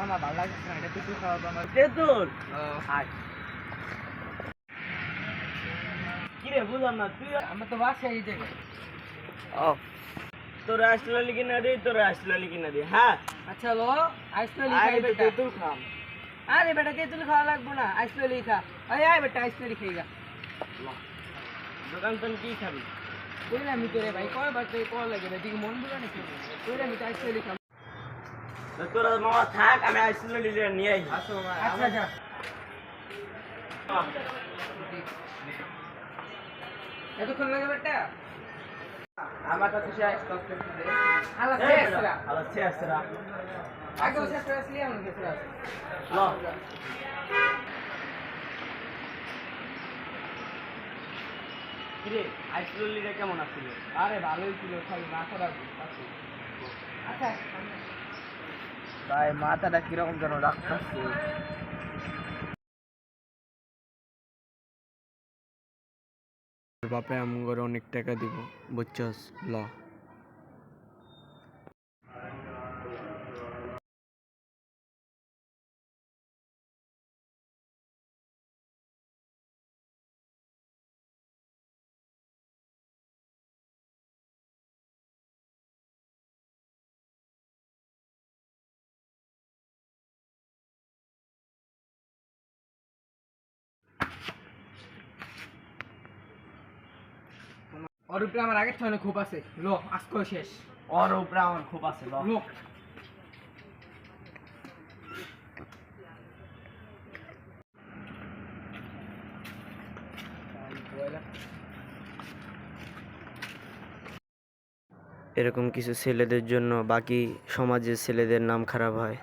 আমার ভালো লাগছে না, এটা তেঁতুল খাওয়াবো আমার। তেঁতুল হাই কি রে বুঝলাম না, তুই আমার তো বাসা এই জায়গায়। ও তোরা আসলে লিখি না রে, তোরা আসলে লিখি না রে। হ্যাঁ আচ্ছা লো আইসলে লিখাই বেটা, তেঁতুল খাম। আরে বেটা তেঁতুল খাওয়া লাগবো না, আইসলে লিখা। আয় আয় বেটা আইসলে লিখাই গা। দোকান তো কি খাবি? কইলাম আমি তোরে ভাই কয়বার তুই কল লাগে না, তুই মন বুঝা নাকি? কইলাম আমি আইসলে লিখাম। তোরা মামা থাক, আমি আইসলে লিখে নিয়ে আই। আচ্ছা যা। এতক্ষণ লাগে বেটা? আমার কাছে শেষ করতে দে। আলা শেষরা, আলা শেষরা। আগে শেষরা আসলি আমি শেষরা। ল। কিরে আইসক্রিম লিগা কেমন আছিল? আরে ভালোই ছিল, খালি মাথাটা ঘুরতাছে। আচ্ছা ভাই মাথাটা কিরকম যেন রাখতাছে। বাপে আমগর অনেক টাকা দিব, বুঝছস? ল ওর উপরে আমার আগের থেকে খুব আছে। লো আজকে শেষ। ওর উপরে আমার খুব আছে। লো এরকম কিছু ছেলেদের জন্য বাকি সমাজের ছেলেদের নাম খারাপ হয়।